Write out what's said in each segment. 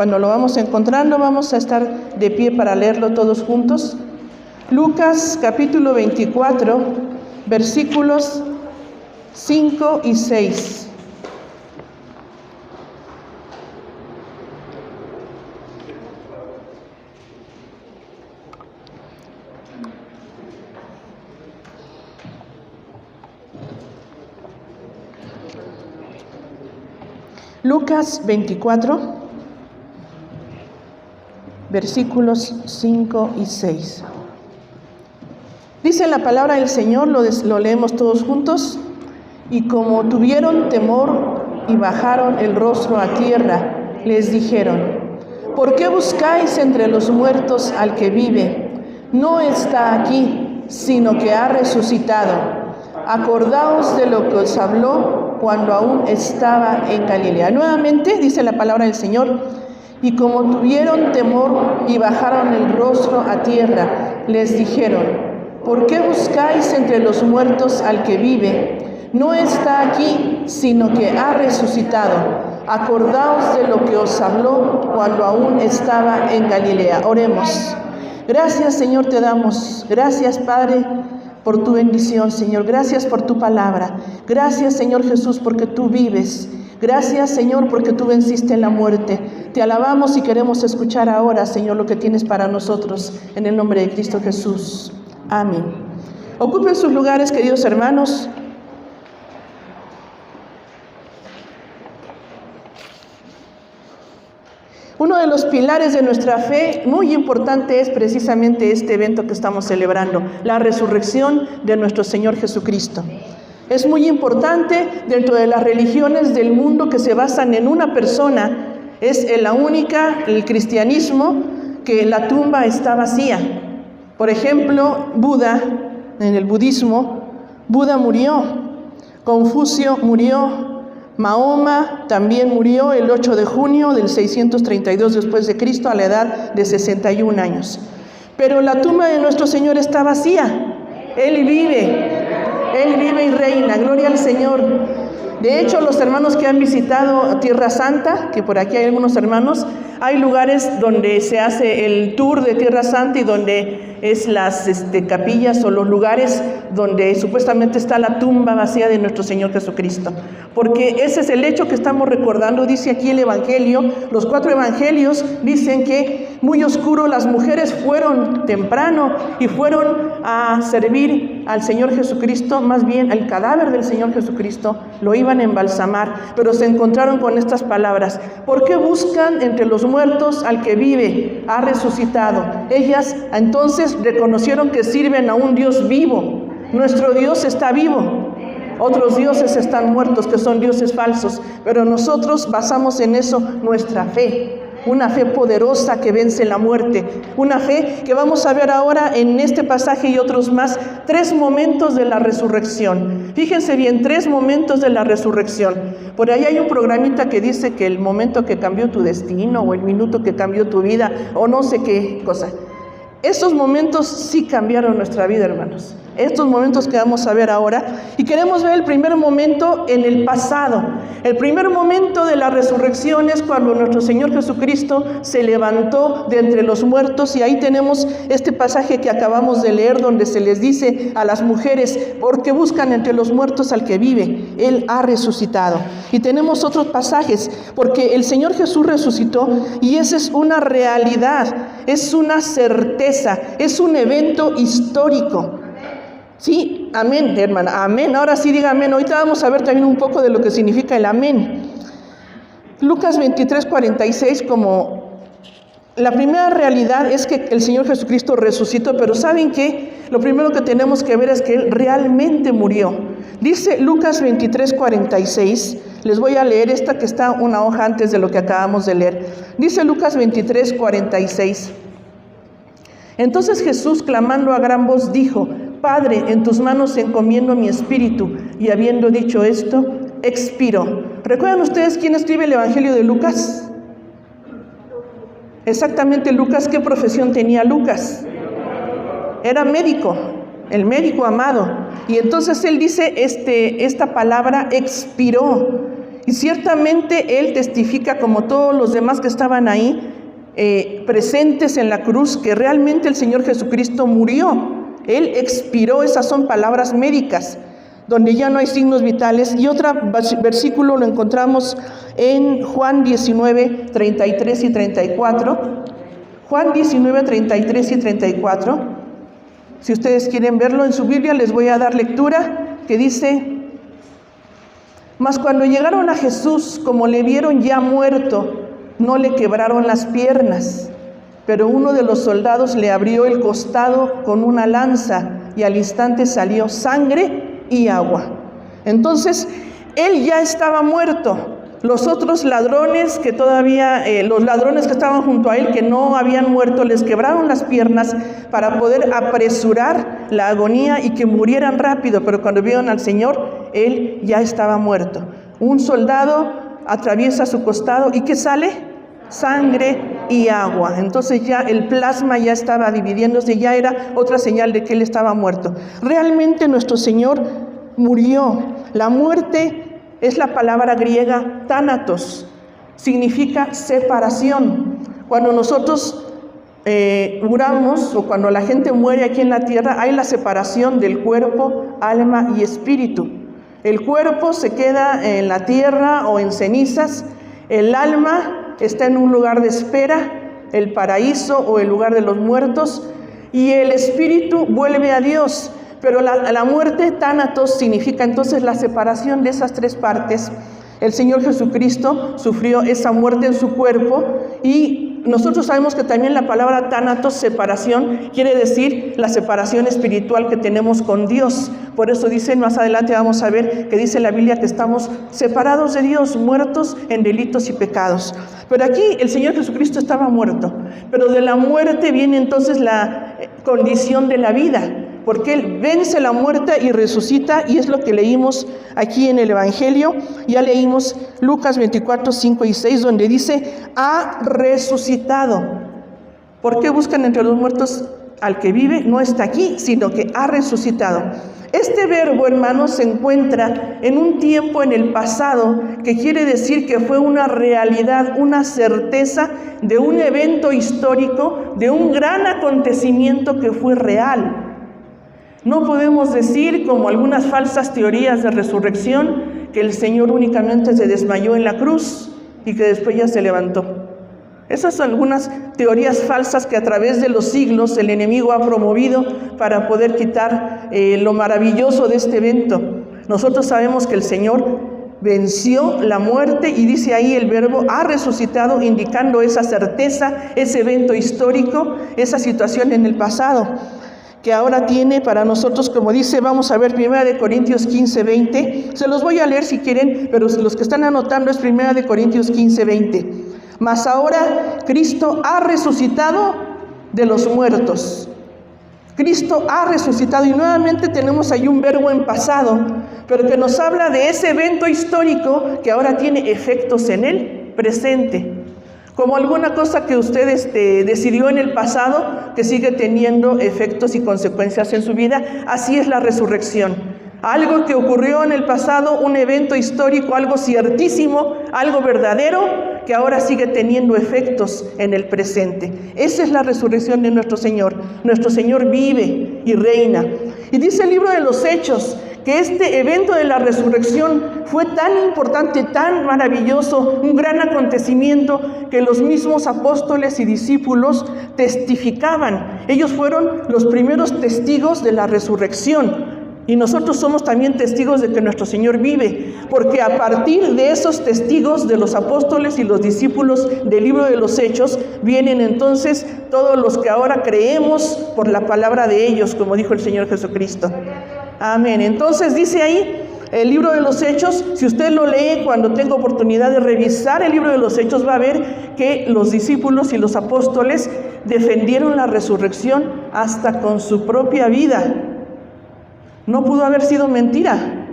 Cuando lo vamos encontrando, vamos a estar de pie para leerlo todos juntos. Lucas capítulo 24, versículos 5 y 6. Lucas 24, versículos 5 y 6. Dice la palabra del Señor, lo leemos todos juntos. Y como tuvieron temor y bajaron el rostro a tierra, les dijeron: ¿por qué buscáis entre los muertos al que vive? No está aquí, sino que ha resucitado. Acordaos de lo que os habló cuando aún estaba en Galilea. Nuevamente dice la palabra del Señor: y como tuvieron temor y bajaron el rostro a tierra, les dijeron: ¿por qué buscáis entre los muertos al que vive? No está aquí, sino que ha resucitado. Acordaos de lo que os habló cuando aún estaba en Galilea. Oremos. Gracias, Señor, te damos. Gracias, Padre, por tu bendición, Señor. Gracias por tu palabra. Gracias, Señor Jesús, porque tú vives. Gracias, Señor, porque tú venciste en la muerte. Te alabamos y queremos escuchar ahora, Señor, lo que tienes para nosotros. En el nombre de Cristo Jesús. Amén. Ocupen sus lugares, queridos hermanos. Uno de los pilares de nuestra fe muy importante es precisamente este evento que estamos celebrando, la resurrección de nuestro Señor Jesucristo. Es muy importante dentro de las religiones del mundo que se basan en una persona. Es la única, el cristianismo, que la tumba está vacía. Por ejemplo, Buda, en el budismo, Buda murió, Confucio murió, Mahoma también murió el 8 de junio del 632 después de Cristo a la edad de 61 años. Pero la tumba de nuestro Señor está vacía. Él vive y reina. Gloria al Señor. De hecho, los hermanos que han visitado Tierra Santa, que por aquí hay algunos hermanos, hay lugares donde se hace el tour de Tierra Santa y donde es las capillas o los lugares donde supuestamente está la tumba vacía de nuestro Señor Jesucristo. Porque ese es el hecho que estamos recordando. Dice aquí el Evangelio, los 4 evangelios dicen que muy oscuro las mujeres fueron temprano y fueron a servir al Señor Jesucristo, más bien el cadáver del Señor Jesucristo, lo iban a embalsamar, pero se encontraron con estas palabras: ¿por qué buscan entre los muertos al que vive? Ha resucitado. Ellas entonces reconocieron que sirven a un Dios vivo. Nuestro Dios está vivo. Otros dioses están muertos, que son dioses falsos, pero nosotros basamos en eso nuestra fe. Una fe poderosa que vence la muerte. Una fe que vamos a ver ahora en este pasaje y otros más. 3 momentos de la resurrección. Fíjense bien, 3 momentos de la resurrección. Por ahí hay un programita que dice que el momento que cambió tu destino, o el minuto que cambió tu vida, o no sé qué cosa. Estos momentos sí cambiaron nuestra vida, hermanos. Estos momentos que vamos a ver ahora. Y queremos ver el primer momento en el pasado. El primer momento de la resurrección es cuando nuestro Señor Jesucristo se levantó de entre los muertos. Y ahí tenemos este pasaje que acabamos de leer, donde se les dice a las mujeres: porque buscan entre los muertos al que vive. Él ha resucitado. Y tenemos otros pasajes, porque el Señor Jesús resucitó, y esa es una realidad, es una certeza, es un evento histórico. Sí, amén, hermana, amén. Ahora sí diga amén. Ahorita vamos a ver también un poco de lo que significa el amén. Lucas 23, 46, como la primera realidad es que el Señor Jesucristo resucitó, pero ¿saben qué? Lo primero que tenemos que ver es que Él realmente murió. Dice Lucas 23, 46, les voy a leer esta que está una hoja antes de lo que acabamos de leer. Dice Lucas 23, 46. Entonces Jesús, clamando a gran voz, dijo: Padre, en tus manos encomiendo mi espíritu. Y habiendo dicho esto, expiró. ¿Recuerdan ustedes quién escribe el Evangelio de Lucas? Exactamente, Lucas, ¿qué profesión tenía Lucas? Era médico, el médico amado. Y entonces él dice esta palabra: expiró. Y ciertamente Él testifica, como todos los demás que estaban ahí, presentes en la cruz, que realmente el Señor Jesucristo murió. Él expiró, esas son palabras médicas, donde ya no hay signos vitales. Y otro versículo lo encontramos en Juan 19, 33 y 34. Juan 19, 33 y 34. Si ustedes quieren verlo en su Biblia, les voy a dar lectura, que dice: mas cuando llegaron a Jesús, como le vieron ya muerto, no le quebraron las piernas, pero uno de los soldados le abrió el costado con una lanza, y al instante salió sangre y agua. Entonces, él ya estaba muerto. Los otros ladrones que todavía, los ladrones que estaban junto a él, que no habían muerto, les quebraron las piernas para poder apresurar la agonía y que murieran rápido. Pero cuando vieron al Señor, él ya estaba muerto. Un soldado atraviesa su costado, ¿y qué sale? Sangre y agua. Entonces ya el plasma ya estaba dividiéndose, ya era otra señal de que él estaba muerto. Realmente nuestro Señor murió. La muerte es la palabra griega tánatos, significa separación. Cuando nosotros muramos, o cuando la gente muere aquí en la tierra, hay la separación del cuerpo, alma y espíritu. El cuerpo se queda en la tierra o en cenizas, el alma está en un lugar de espera, el paraíso o el lugar de los muertos, y el espíritu vuelve a Dios. Pero la muerte, tánatos, significa entonces la separación de esas tres partes. El Señor Jesucristo sufrió esa muerte en su cuerpo, y nosotros sabemos que también la palabra tánatos, separación, quiere decir la separación espiritual que tenemos con Dios. Por eso dice, más adelante vamos a ver que dice la Biblia que estamos separados de Dios, muertos en delitos y pecados. Pero aquí el Señor Jesucristo estaba muerto, pero de la muerte viene entonces la condición de la vida, porque Él vence la muerte y resucita, y es lo que leímos aquí en el Evangelio. Ya leímos Lucas 24, 5 y 6, donde dice, ha resucitado. ¿Por qué buscan entre los muertos al que vive? No está aquí, sino que ha resucitado. Este verbo, hermanos, se encuentra en un tiempo en el pasado, que quiere decir que fue una realidad, una certeza de un evento histórico, de un gran acontecimiento que fue real. No podemos decir, como algunas falsas teorías de resurrección, que el Señor únicamente se desmayó en la cruz y que después ya se levantó. Esas son algunas teorías falsas que a través de los siglos el enemigo ha promovido para poder quitar lo maravilloso de este evento. Nosotros sabemos que el Señor venció la muerte, y dice ahí el verbo ha resucitado, indicando esa certeza, ese evento histórico, esa situación en el pasado, que ahora tiene para nosotros, como dice, vamos a ver 1 Corintios 15, 20. Se los voy a leer si quieren, pero los que están anotando es 1 Corintios 15, 20. Mas ahora Cristo ha resucitado de los muertos. Cristo ha resucitado, y nuevamente tenemos ahí un verbo en pasado, pero que nos habla de ese evento histórico que ahora tiene efectos en el presente. Como alguna cosa que usted decidió en el pasado, que sigue teniendo efectos y consecuencias en su vida, así es la resurrección. Algo que ocurrió en el pasado, un evento histórico, algo ciertísimo, algo verdadero, que ahora sigue teniendo efectos en el presente. Esa es la resurrección de nuestro Señor. Nuestro Señor vive y reina. Y dice el libro de los Hechos que este evento de la resurrección fue tan importante, tan maravilloso, un gran acontecimiento, que los mismos apóstoles y discípulos testificaban. Ellos fueron los primeros testigos de la resurrección. Y nosotros somos también testigos de que nuestro Señor vive, porque a partir de esos testigos de los apóstoles y los discípulos del libro de los Hechos, vienen entonces todos los que ahora creemos por la palabra de ellos, como dijo el Señor Jesucristo. Amén. Entonces dice ahí el libro de los Hechos, si usted lo lee cuando tenga oportunidad de revisar el libro de los Hechos, va a ver que los discípulos y los apóstoles defendieron la resurrección hasta con su propia vida. No pudo haber sido mentira.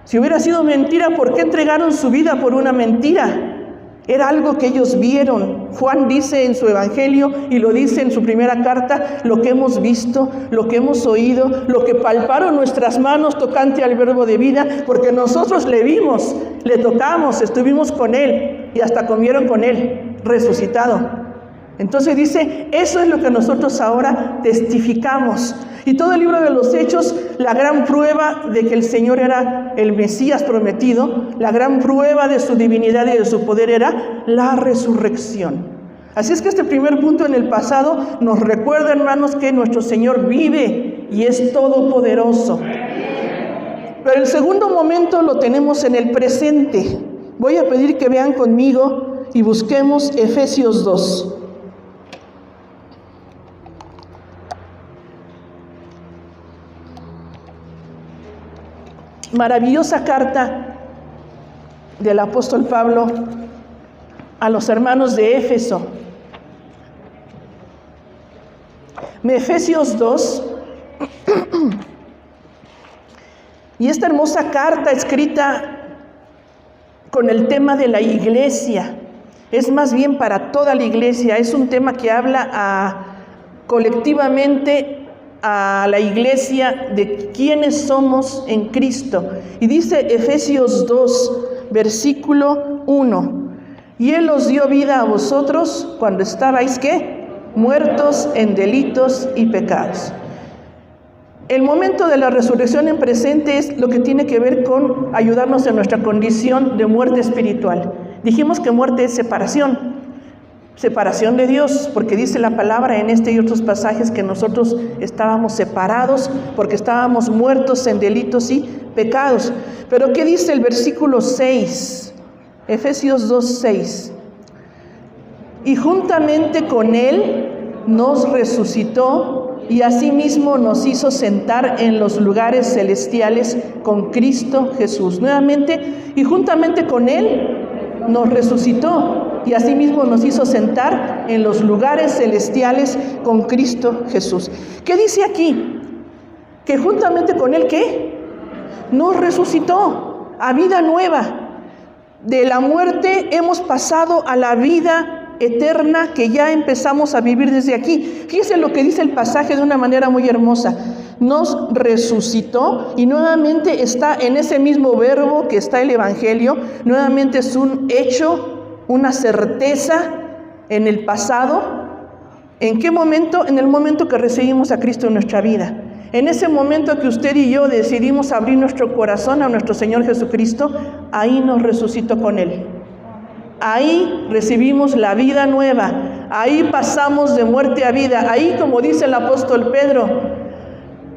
Si hubiera sido mentira, ¿por qué entregaron su vida por una mentira? Era algo que ellos vieron. Juan dice en su evangelio, y lo dice en su primera carta, lo que hemos visto, lo que hemos oído, lo que palparon nuestras manos tocante al verbo de vida, porque nosotros le vimos le tocamos, estuvimos con Él y hasta comieron con Él, resucitado. Entonces dice, eso es lo que nosotros ahora testificamos. Y todo el libro de los Hechos, la gran prueba de que el Señor era el Mesías prometido, la gran prueba de su divinidad y de su poder era la resurrección. Así es que este primer punto en el pasado nos recuerda, hermanos, que nuestro Señor vive y es todopoderoso. Pero el segundo momento lo tenemos en el presente. Voy a pedir que vean conmigo y busquemos Efesios 2. Maravillosa carta del apóstol Pablo a los hermanos de Éfeso. Efesios 2. Y esta hermosa carta escrita con el tema de la iglesia, es más bien para toda la iglesia, es un tema que habla colectivamente a la iglesia de quiénes somos en Cristo. Y dice Efesios 2, versículo 1, y Él os dio vida a vosotros cuando estabais, ¿qué? Muertos en delitos y pecados. El momento de la resurrección en presente es lo que tiene que ver con ayudarnos en nuestra condición de muerte espiritual. Dijimos que muerte es separación de Dios, porque dice la palabra en este y otros pasajes que nosotros estábamos separados porque estábamos muertos en delitos y pecados. Pero ¿qué dice el versículo 6? Efesios 2:6. Y juntamente con Él nos resucitó y asimismo nos hizo sentar en los lugares celestiales con Cristo Jesús. Nuevamente, y juntamente con Él nos resucitó y asimismo nos hizo sentar en los lugares celestiales con Cristo Jesús. ¿Qué dice aquí? Que juntamente con Él, ¿qué? Nos resucitó a vida nueva. De la muerte hemos pasado a la vida eterna que ya empezamos a vivir desde aquí. Fíjense lo que dice el pasaje de una manera muy hermosa. Nos resucitó y nuevamente está en ese mismo verbo que está el Evangelio. Nuevamente es un hecho, una certeza en el pasado. ¿En qué momento? En el momento que recibimos a Cristo en nuestra vida. En ese momento que usted y yo decidimos abrir nuestro corazón a nuestro Señor Jesucristo, ahí nos resucitó con Él. Ahí recibimos la vida nueva, ahí pasamos de muerte a vida, ahí, como dice el apóstol Pedro,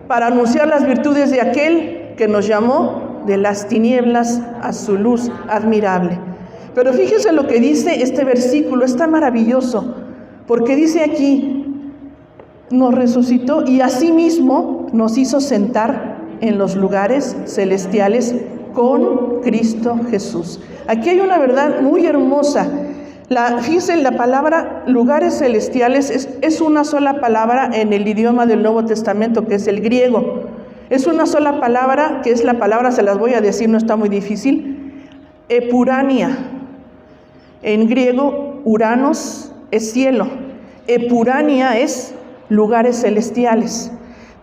para anunciar las virtudes de aquel que nos llamó de las tinieblas a su luz admirable. Pero fíjese lo que dice este versículo, está maravilloso, porque dice aquí, nos resucitó y asimismo nos hizo sentar en los lugares celestiales con Cristo Jesús. Aquí hay una verdad muy hermosa. Fíjense, la palabra lugares celestiales es una sola palabra en el idioma del Nuevo Testamento, que es el griego. Es una sola palabra, que es la palabra, se las voy a decir, no está muy difícil, epurania. En griego, uranos es cielo, epurania es lugares celestiales.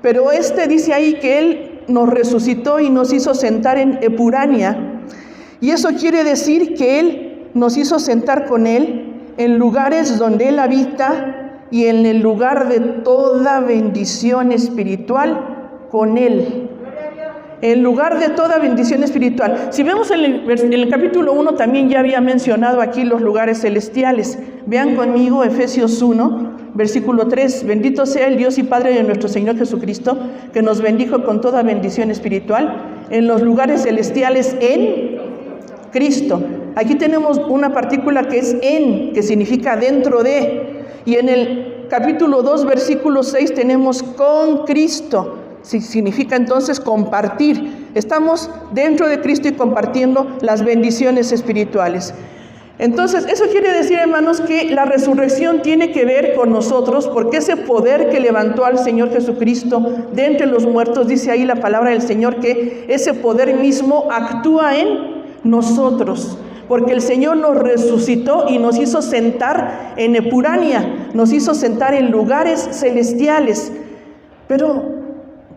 Pero dice ahí que Él nos resucitó y nos hizo sentar en epurania. Y eso quiere decir que Él nos hizo sentar con Él en lugares donde Él habita y en el lugar de toda bendición espiritual con Él. En lugar de toda bendición espiritual. Si vemos en el capítulo 1 también ya había mencionado aquí los lugares celestiales. Vean conmigo Efesios 1, versículo 3. Bendito sea el Dios y Padre de nuestro Señor Jesucristo, que nos bendijo con toda bendición espiritual en los lugares celestiales en Cristo. Aquí tenemos una partícula que es en, que significa dentro de. Y en el capítulo 2, versículo 6 tenemos con Cristo. Significa entonces compartir. Estamos dentro de Cristo y compartiendo las bendiciones espirituales. Entonces, eso quiere decir, hermanos, que la resurrección tiene que ver con nosotros, porque ese poder que levantó al Señor Jesucristo de entre los muertos, dice ahí la palabra del Señor, que ese poder mismo actúa en nosotros, porque el Señor nos resucitó y nos hizo sentar en epurania, nos hizo sentar en lugares celestiales. Pero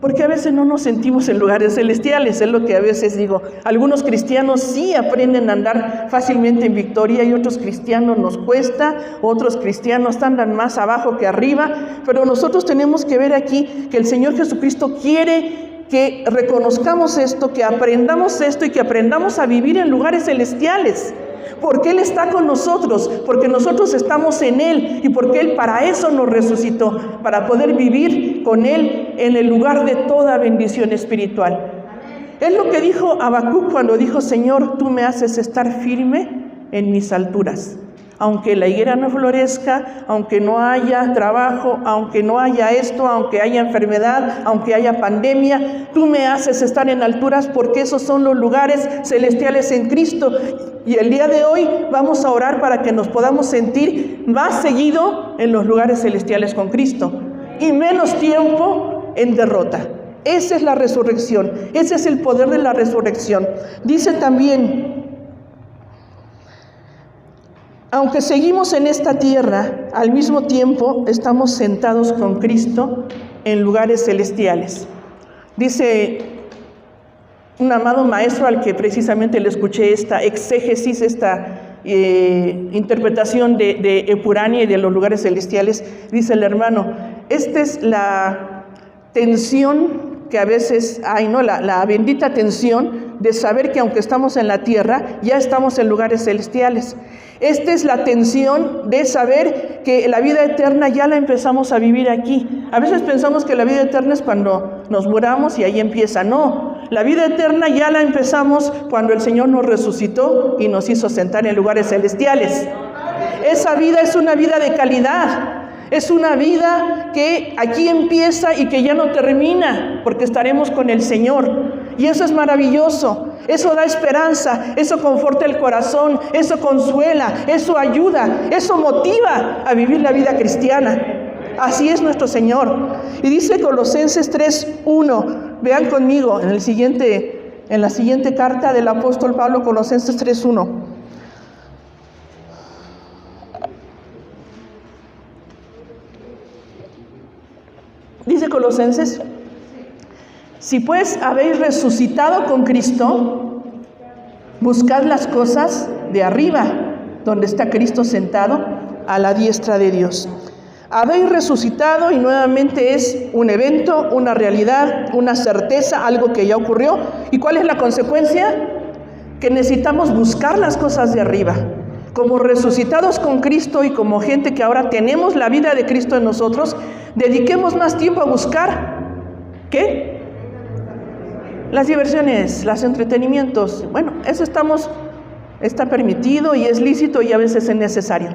Porque a veces no nos sentimos en lugares celestiales, es lo que a veces digo. Algunos cristianos sí aprenden a andar fácilmente en victoria y otros cristianos nos cuesta, otros cristianos andan más abajo que arriba, pero nosotros tenemos que ver aquí que el Señor Jesucristo quiere que reconozcamos esto, que aprendamos esto y que aprendamos a vivir en lugares celestiales. Porque Él está con nosotros, porque nosotros estamos en Él y porque Él para eso nos resucitó, para poder vivir con Él en el lugar de toda bendición espiritual. Es lo que dijo Habacuc cuando dijo: Señor, tú me haces estar firme en mis alturas. Aunque la higuera no florezca, aunque no haya trabajo, aunque no haya esto, aunque haya enfermedad, aunque haya pandemia, tú me haces estar en alturas porque esos son los lugares celestiales en Cristo. Y el día de hoy vamos a orar para que nos podamos sentir más seguido en los lugares celestiales con Cristo y menos tiempo en derrota. Esa es la resurrección, ese es el poder de la resurrección. Dice también: aunque seguimos en esta tierra, al mismo tiempo estamos sentados con Cristo en lugares celestiales. Dice un amado maestro al que precisamente le escuché esta exégesis, esta interpretación de Epurania y de los lugares celestiales, dice el hermano: esta es la tensión que a veces hay, ¿no? La bendita tensión de saber que aunque estamos en la tierra, ya estamos en lugares celestiales. Esta es la tensión de saber que la vida eterna ya la empezamos a vivir aquí. A veces pensamos que la vida eterna es cuando nos muramos y ahí empieza. No, la vida eterna ya la empezamos cuando el Señor nos resucitó y nos hizo sentar en lugares celestiales. Esa vida es una vida de calidad. Es una vida que aquí empieza y que ya no termina, porque estaremos con el Señor. Y eso es maravilloso, eso da esperanza, eso conforta el corazón, eso consuela, eso ayuda, eso motiva a vivir la vida cristiana. Así es nuestro Señor. Y dice Colosenses 3:1, vean conmigo en la siguiente carta del apóstol Pablo, Colosenses 3:1. Dice Colosenses: si pues habéis resucitado con Cristo, buscad las cosas de arriba, donde está Cristo sentado a la diestra de Dios. Habéis resucitado y nuevamente es un evento, una realidad, una certeza, algo que ya ocurrió. ¿Y cuál es la consecuencia? Que necesitamos buscar las cosas de arriba. Como resucitados con Cristo y como gente que ahora tenemos la vida de Cristo en nosotros, dediquemos más tiempo a buscar, ¿qué? Las diversiones, los entretenimientos. Bueno, eso está permitido y es lícito y a veces es necesario.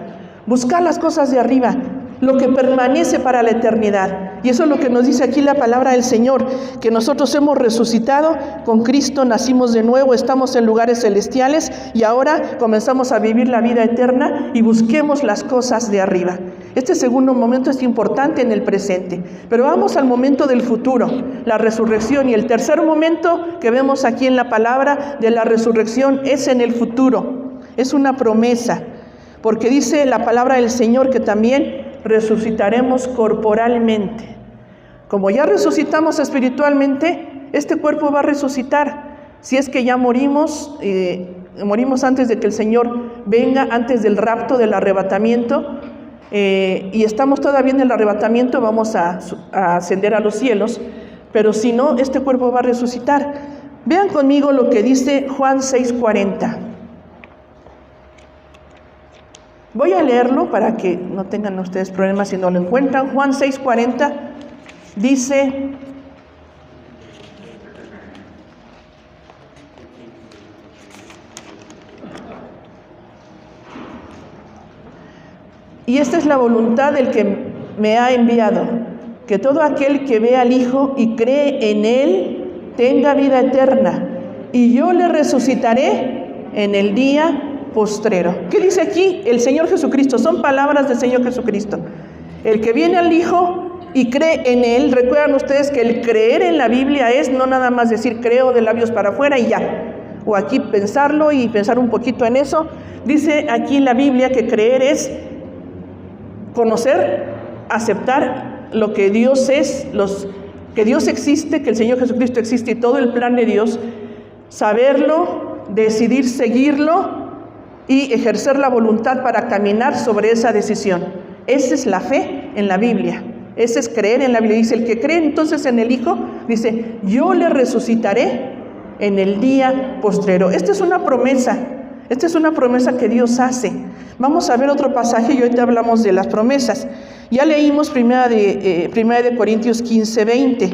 Buscar las cosas de arriba, lo que permanece para la eternidad. Y eso es lo que nos dice aquí la palabra del Señor, que nosotros hemos resucitado con Cristo, nacimos de nuevo, estamos en lugares celestiales y ahora comenzamos a vivir la vida eterna y busquemos las cosas de arriba. Este segundo momento es importante en el presente, pero vamos al momento del futuro, la resurrección. Y el tercer momento que vemos aquí en la palabra de la resurrección es en el futuro, es una promesa, porque dice la palabra del Señor que también resucitaremos corporalmente. Como ya resucitamos espiritualmente, este cuerpo va a resucitar. Si es que ya morimos antes de que el Señor venga, antes del rapto, del arrebatamiento, y estamos todavía en el arrebatamiento, vamos a ascender a los cielos, pero si no, este cuerpo va a resucitar. Vean conmigo lo que dice Juan 6:40. Voy a leerlo para que no tengan ustedes problemas si no lo encuentran. Juan 6:40 dice: y esta es la voluntad del que me ha enviado, que todo aquel que ve al Hijo y cree en Él tenga vida eterna, y yo le resucitaré en el día postrero. ¿Qué dice aquí el Señor Jesucristo? Son palabras del Señor Jesucristo. El que viene al Hijo y cree en Él, recuerdan ustedes que el creer en la Biblia es no nada más decir creo de labios para afuera y ya, o aquí pensarlo y pensar un poquito en eso. Dice aquí en la Biblia que creer es conocer, aceptar lo que Dios es, que Dios existe, que el Señor Jesucristo existe y todo el plan de Dios, saberlo, decidir seguirlo y ejercer la voluntad para caminar sobre esa decisión. Esa es la fe en la Biblia. Ese es creer en la Biblia. Dice, el que cree entonces en el Hijo, dice, yo le resucitaré en el día postrero. Esta es una promesa que Dios hace. Vamos a ver otro pasaje y ahorita hablamos de las promesas. Ya leímos primera de Corintios 15:20.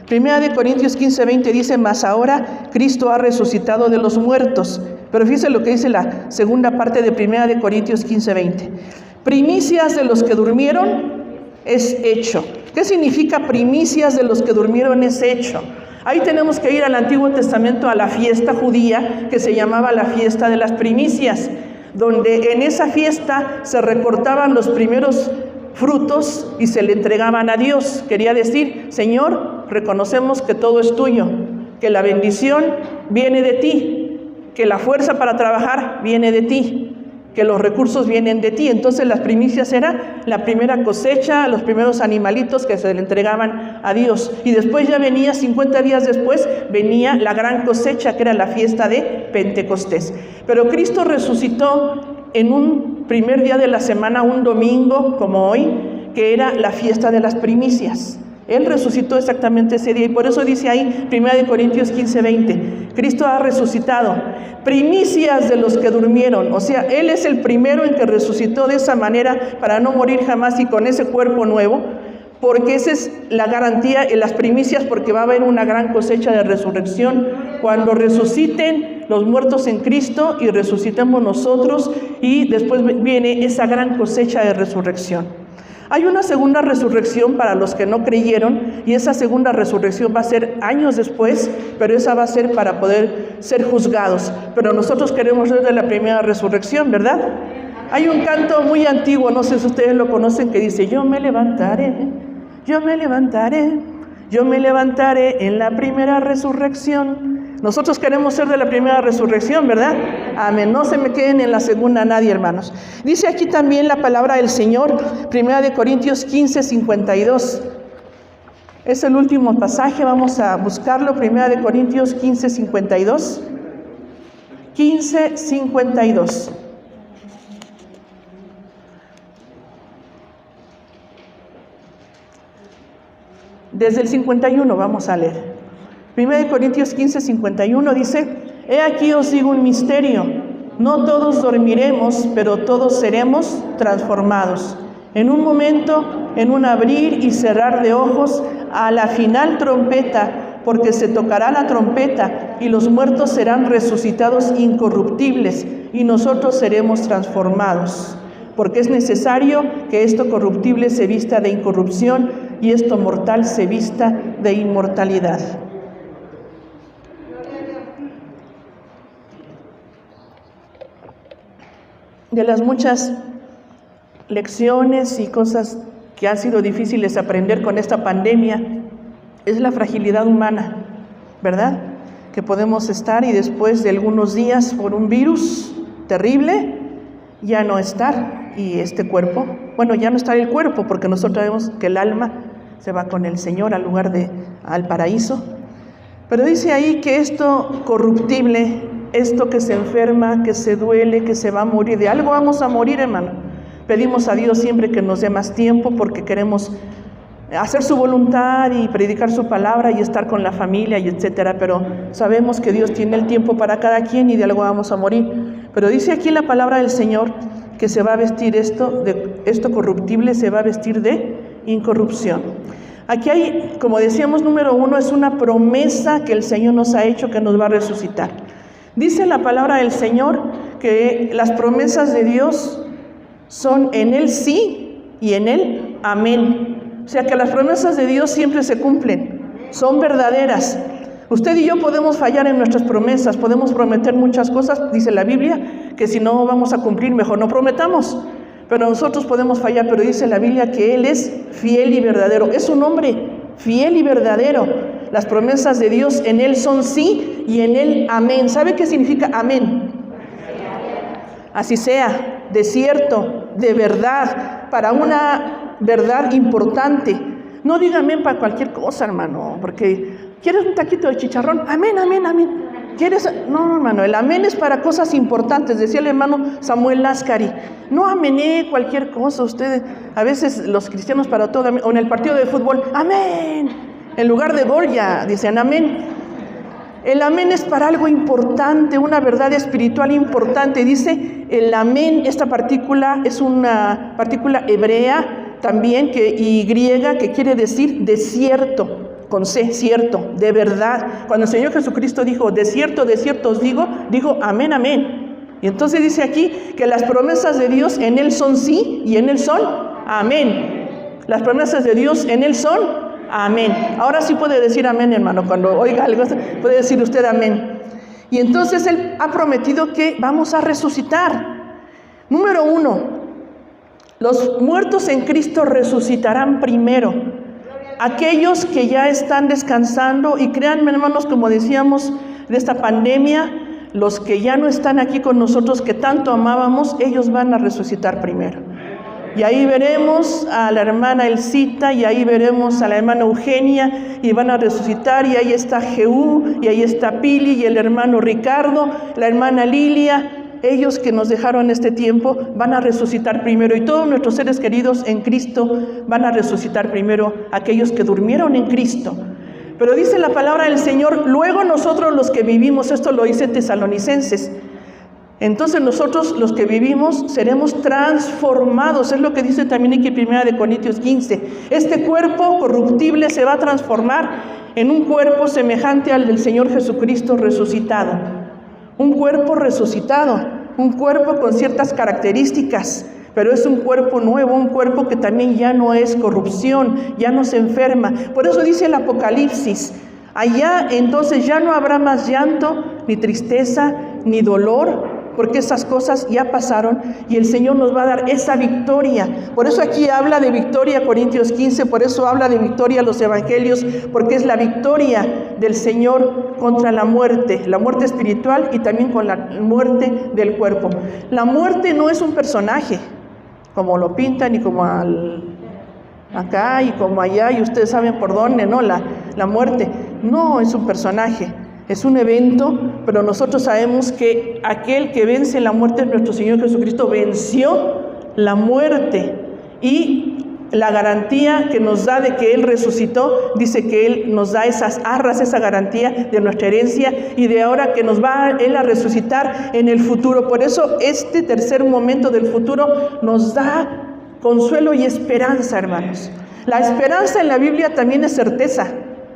Primera de Corintios 15:20 dice, mas ahora Cristo ha resucitado de los muertos. Pero fíjense lo que dice la segunda parte de primera de Corintios 15:20. Primicias de los que durmieron es hecho. ¿Qué significa primicias de los que durmieron es hecho? Ahí tenemos que ir al Antiguo Testamento a la fiesta judía que se llamaba la fiesta de las primicias, donde en esa fiesta se recortaban los primeros frutos y se le entregaban a Dios. Quería decir, Señor, reconocemos que todo es tuyo, que la bendición viene de ti, que la fuerza para trabajar viene de ti, que los recursos vienen de ti. Entonces las primicias era la primera cosecha, los primeros animalitos que se le entregaban a Dios. Y después ya venía, 50 días después, venía la gran cosecha, que era la fiesta de Pentecostés. Pero Cristo resucitó en un primer día de la semana, un domingo como hoy, que era la fiesta de las primicias. Él resucitó exactamente ese día y por eso dice ahí, 1 Corintios 15:20, Cristo ha resucitado, primicias de los que durmieron. O sea, Él es el primero en que resucitó de esa manera para no morir jamás y con ese cuerpo nuevo, porque esa es la garantía en las primicias, porque va a haber una gran cosecha de resurrección cuando resuciten los muertos en Cristo y resucitemos nosotros, y después viene esa gran cosecha de resurrección. Hay una segunda resurrección para los que no creyeron, y esa segunda resurrección va a ser años después, pero esa va a ser para poder ser juzgados. Pero nosotros queremos ver de la primera resurrección, ¿verdad? Hay un canto muy antiguo, no sé si ustedes lo conocen, que dice, yo me levantaré, yo me levantaré, yo me levantaré en la primera resurrección. Nosotros queremos ser de la primera resurrección, ¿verdad? Amén. No se me queden en la segunda nadie, hermanos. Dice aquí también la palabra del Señor, 1 Corintios 15:52. Es el último pasaje, vamos a buscarlo, 1 Corintios 15:52. 15:52. Desde el 51 vamos a leer. 1 Corintios 15:51 dice, he aquí os digo un misterio, no todos dormiremos, pero todos seremos transformados. En un momento, en un abrir y cerrar de ojos, a la final trompeta, porque se tocará la trompeta y los muertos serán resucitados incorruptibles y nosotros seremos transformados. Porque es necesario que esto corruptible se vista de incorrupción y esto mortal se vista de inmortalidad. De las muchas lecciones y cosas que han sido difíciles aprender con esta pandemia, es la fragilidad humana, ¿verdad? Que podemos estar y después de algunos días por un virus terrible, ya no estar, y este cuerpo, bueno, ya no estar el cuerpo, porque nosotros sabemos que el alma se va con el Señor al paraíso. Pero dice ahí que esto corruptible, esto que se enferma, que se duele, que se va a morir, de algo vamos a morir, hermano. Pedimos a Dios siempre que nos dé más tiempo porque queremos hacer su voluntad y predicar su palabra y estar con la familia y etcétera, pero sabemos que Dios tiene el tiempo para cada quien y de algo vamos a morir. Pero dice aquí la palabra del Señor que se va a vestir esto corruptible, se va a vestir de incorrupción. Aquí hay, como decíamos, número 1, es una promesa que el Señor nos ha hecho que nos va a resucitar. Dice la palabra del Señor que las promesas de Dios son en Él sí y en Él amén. O sea que las promesas de Dios siempre se cumplen, son verdaderas. Usted y yo podemos fallar en nuestras promesas, podemos prometer muchas cosas, dice la Biblia, que si no vamos a cumplir, mejor no prometamos. Pero nosotros podemos fallar, pero dice la Biblia que Él es fiel y verdadero. Es un hombre fiel y verdadero. Las promesas de Dios en Él son sí y en Él amén. ¿Sabe qué significa amén? Así sea, de cierto, de verdad, para una verdad importante. No diga amén para cualquier cosa, hermano, porque ¿quieres un taquito de chicharrón? Amén, amén, amén. ¿Quieres? No, hermano, el amén es para cosas importantes, decía el hermano Samuel Láscari. No amené cualquier cosa, ustedes, a veces los cristianos para todo, o en el partido de fútbol, amén. En lugar de gol ya dicen amén. El amén es para algo importante, una verdad espiritual importante. Dice el amén, esta partícula es una partícula hebrea también y griega que quiere decir desierto. Con C, cierto, de verdad. Cuando el Señor Jesucristo dijo, de cierto os digo, dijo, amén, amén. Y entonces dice aquí que las promesas de Dios en Él son sí y en Él son amén. Las promesas de Dios en Él son amén. Ahora sí puede decir amén, hermano. Cuando oiga algo, puede decir usted amén. Y entonces Él ha prometido que vamos a resucitar. Número 1, los muertos en Cristo resucitarán primero. Aquellos que ya están descansando, y créanme, hermanos, como decíamos de esta pandemia, los que ya no están aquí con nosotros, que tanto amábamos, ellos van a resucitar primero. Y ahí veremos a la hermana Elcita, y ahí veremos a la hermana Eugenia, y van a resucitar, y ahí está Jehú, y ahí está Pili, y el hermano Ricardo, la hermana Lilia. Ellos que nos dejaron este tiempo van a resucitar primero, y todos nuestros seres queridos en Cristo van a resucitar primero, aquellos que durmieron en Cristo. Pero dice la palabra del Señor, luego nosotros los que vivimos, esto lo dice Tesalonicenses, entonces nosotros los que vivimos seremos transformados, es lo que dice también aquí 1 Corintios 15. Este cuerpo corruptible se va a transformar en un cuerpo semejante al del Señor Jesucristo resucitado. Un cuerpo resucitado, un cuerpo con ciertas características, pero es un cuerpo nuevo, un cuerpo que también ya no es corrupción, ya no se enferma. Por eso dice el Apocalipsis, allá entonces ya no habrá más llanto, ni tristeza, ni dolor, porque esas cosas ya pasaron y el Señor nos va a dar esa victoria. Por eso aquí habla de victoria Corintios 15, por eso habla de victoria los evangelios, porque es la victoria del Señor contra la muerte espiritual y también con la muerte del cuerpo. La muerte no es un personaje, como lo pintan y como acá y como allá, y ustedes saben por dónde, ¿no? La muerte no es un personaje. Es un evento, pero nosotros sabemos que aquel que vence la muerte es nuestro Señor Jesucristo, venció la muerte. Y la garantía que nos da de que Él resucitó, dice que Él nos da esas arras, esa garantía de nuestra herencia y de ahora que nos va Él a resucitar en el futuro. Por eso este tercer momento del futuro nos da consuelo y esperanza, hermanos. La esperanza en la Biblia también es certeza,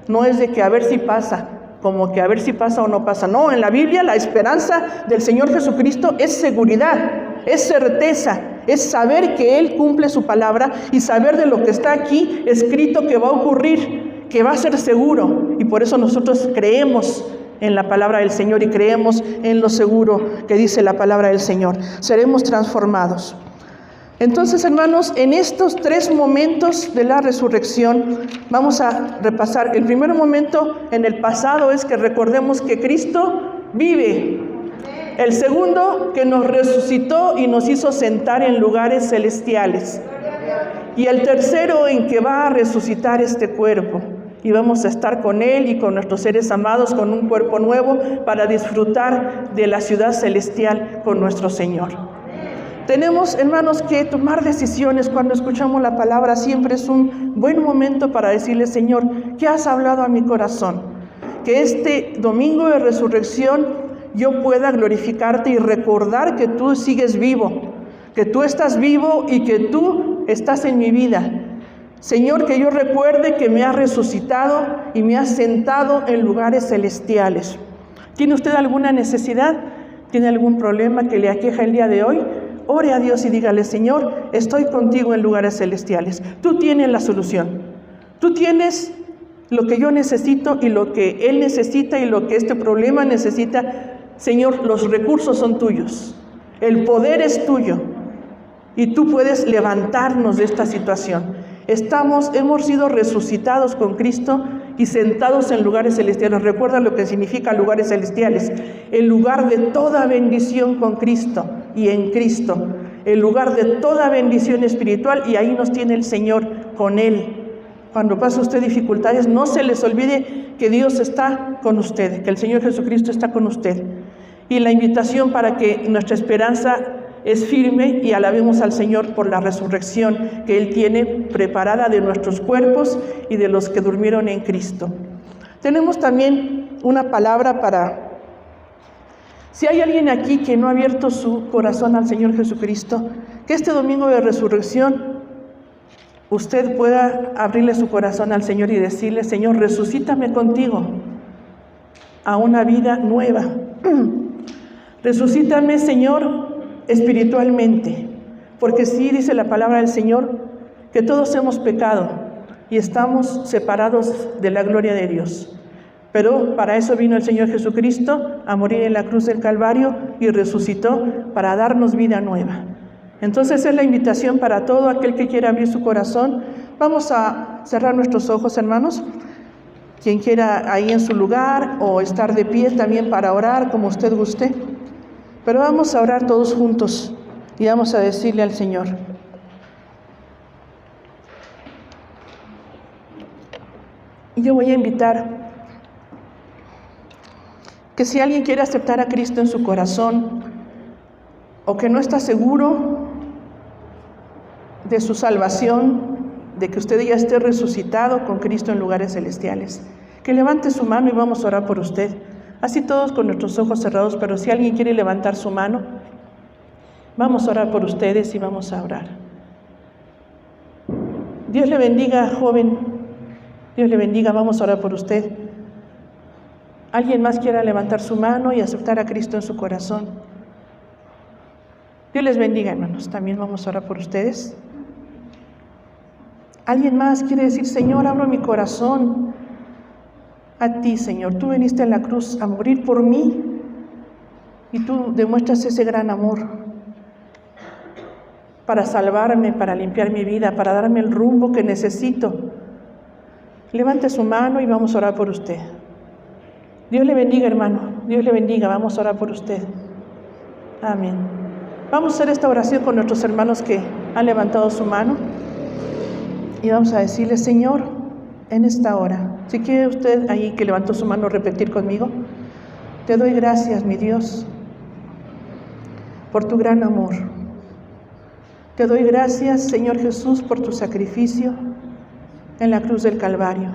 no es de que a ver si pasa, como que a ver si pasa o no pasa. No, en la Biblia la esperanza del Señor Jesucristo es seguridad, es certeza, es saber que Él cumple su palabra y saber de lo que está aquí escrito que va a ocurrir, que va a ser seguro. Y por eso nosotros creemos en la palabra del Señor y creemos en lo seguro que dice la palabra del Señor. Seremos transformados. Entonces, hermanos, en estos 3 momentos de la resurrección vamos a repasar. El primer momento en el pasado es que recordemos que Cristo vive. El segundo, que nos resucitó y nos hizo sentar en lugares celestiales. Y el tercero, en que va a resucitar este cuerpo. Y vamos a estar con Él y con nuestros seres amados con un cuerpo nuevo para disfrutar de la ciudad celestial con nuestro Señor. Tenemos, hermanos, que tomar decisiones cuando escuchamos la palabra. Siempre es un buen momento para decirle, Señor, ¿qué has hablado a mi corazón? Que este domingo de resurrección yo pueda glorificarte y recordar que tú sigues vivo, que tú estás vivo y que tú estás en mi vida. Señor, que yo recuerde que me has resucitado y me has sentado en lugares celestiales. ¿Tiene usted alguna necesidad? ¿Tiene algún problema que le aqueja el día de hoy? Ore a Dios y dígale, Señor, estoy contigo en lugares celestiales. Tú tienes la solución. Tú tienes lo que yo necesito y lo que Él necesita y lo que este problema necesita. Señor, los recursos son tuyos. El poder es tuyo. Y tú puedes levantarnos de esta situación. Hemos sido resucitados con Cristo y sentados en lugares celestiales. Recuerda lo que significa lugares celestiales. El lugar de toda bendición con Cristo y en Cristo. El lugar de toda bendición espiritual, y ahí nos tiene el Señor con Él Cuando pase usted dificultades, no se les olvide que Dios está con usted, que el Señor Jesucristo está con usted. Y la invitación para que nuestra esperanza es firme y alabemos al Señor por la resurrección que Él tiene preparada de nuestros cuerpos y de los que durmieron en Cristo. Tenemos también una palabra para... Si hay alguien aquí que no ha abierto su corazón al Señor Jesucristo, que este domingo de resurrección usted pueda abrirle su corazón al Señor y decirle: Señor, resucítame contigo a una vida nueva. Resucítame, Señor, espiritualmente, porque sí dice la palabra del Señor que todos hemos pecado y estamos separados de la gloria de Dios. Pero para eso vino el Señor Jesucristo a morir en la cruz del Calvario y resucitó para darnos vida nueva. Entonces es la invitación para todo aquel que quiera abrir su corazón. Vamos a cerrar nuestros ojos, hermanos. Quien quiera ahí en su lugar o estar de pie también para orar, como usted guste. Pero vamos a orar todos juntos y vamos a decirle al Señor: y yo voy a invitar que si alguien quiere aceptar a Cristo en su corazón o que no está seguro de su salvación, de que usted ya esté resucitado con Cristo en lugares celestiales, que levante su mano y vamos a orar por usted. Así todos con nuestros ojos cerrados, pero si alguien quiere levantar su mano, vamos a orar por ustedes y vamos a orar. Dios le bendiga, joven. Dios le bendiga, vamos a orar por usted. ¿Alguien más quiera levantar su mano y aceptar a Cristo en su corazón? Dios les bendiga, hermanos. También vamos a orar por ustedes. ¿Alguien más quiere decir: Señor, abro mi corazón a ti, Señor? Tú viniste a la cruz a morir por mí y tú demuestras ese gran amor para salvarme, para limpiar mi vida, para darme el rumbo que necesito. Levante su mano y vamos a orar por usted. Dios le bendiga, hermano. Dios le bendiga. Vamos a orar por usted. Amén. Vamos a hacer esta oración con nuestros hermanos que han levantado su mano. Y vamos a decirle: Señor, en esta hora, si quiere usted ahí que levantó su mano repetir conmigo: te doy gracias, mi Dios, por tu gran amor. Te doy gracias, Señor Jesús, por tu sacrificio en la cruz del Calvario.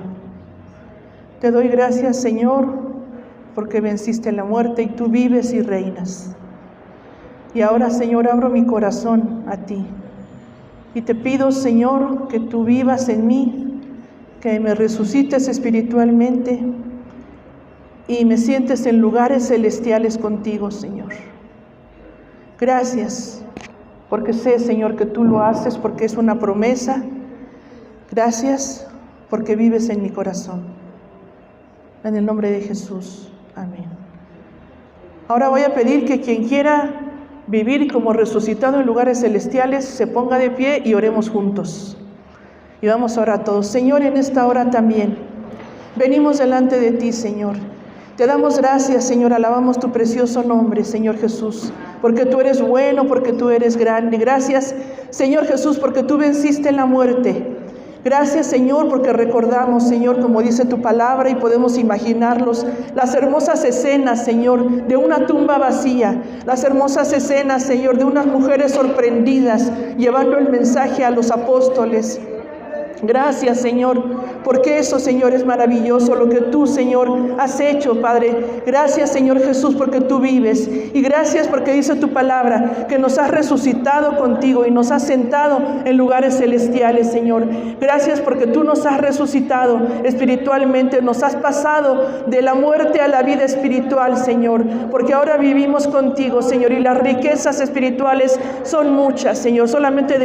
Te doy gracias, Señor, porque venciste la muerte y tú vives y reinas. Y ahora, Señor, abro mi corazón a ti. Y te pido, Señor, que tú vivas en mí, que me resucites espiritualmente y me sientes en lugares celestiales contigo, Señor. Gracias, porque sé, Señor, que tú lo haces, porque es una promesa. Gracias, porque vives en mi corazón. En el nombre de Jesús. Amén. Ahora voy a pedir que quien quiera vivir como resucitado en lugares celestiales se ponga de pie y oremos juntos. Y vamos a orar todos. Señor, en esta hora también venimos delante de ti, Señor. Te damos gracias, Señor, alabamos tu precioso nombre, Señor Jesús, porque tú eres bueno, porque tú eres grande. Gracias, Señor Jesús, porque tú venciste la muerte. Gracias, Señor, porque recordamos, Señor, como dice tu palabra, y podemos imaginarlos, las hermosas escenas, Señor, de una tumba vacía, las hermosas escenas, Señor, de unas mujeres sorprendidas, llevando el mensaje a los apóstoles. Gracias, Señor, porque eso, Señor, es maravilloso lo que tú, Señor, has hecho, Padre. Gracias, Señor Jesús, porque tú vives. Y gracias porque dice tu palabra que nos has resucitado contigo y nos has sentado en lugares celestiales, Señor. Gracias porque tú nos has resucitado espiritualmente, nos has pasado de la muerte a la vida espiritual, Señor, porque ahora vivimos contigo, Señor, y las riquezas espirituales son muchas, Señor. Solamente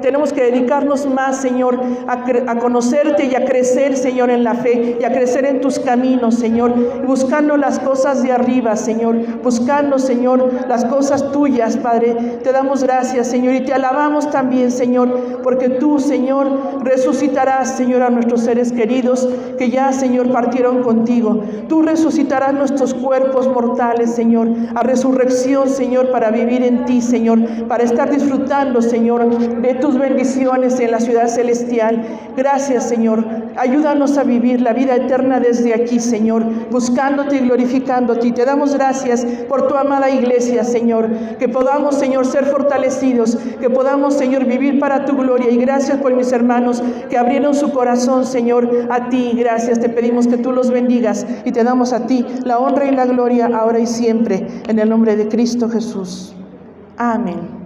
tenemos que dedicarnos más, Señor, a conocerte y a crecer, Señor, en la fe y a crecer en tus caminos, Señor, buscando las cosas de arriba, Señor, buscando, Señor, las cosas tuyas, Padre. Te damos gracias, Señor, y te alabamos también, Señor, porque tú, Señor, resucitarás, Señor, a nuestros seres queridos que ya, Señor, partieron contigo. Tú resucitarás nuestros cuerpos mortales, Señor, a resurrección, Señor, para vivir en ti, Señor, para estar disfrutando, Señor, de tus bendiciones en la ciudad celestial. celestial. Gracias, Señor. Ayúdanos a vivir la vida eterna desde aquí, Señor, buscándote y glorificándote. Y te damos gracias por tu amada iglesia, Señor. Que podamos, Señor, ser fortalecidos, que podamos, Señor, vivir para tu gloria. Y gracias por mis hermanos que abrieron su corazón, Señor, a ti. Gracias, te pedimos que tú los bendigas y te damos a ti la honra y la gloria ahora y siempre, en el nombre de Cristo Jesús. Amén.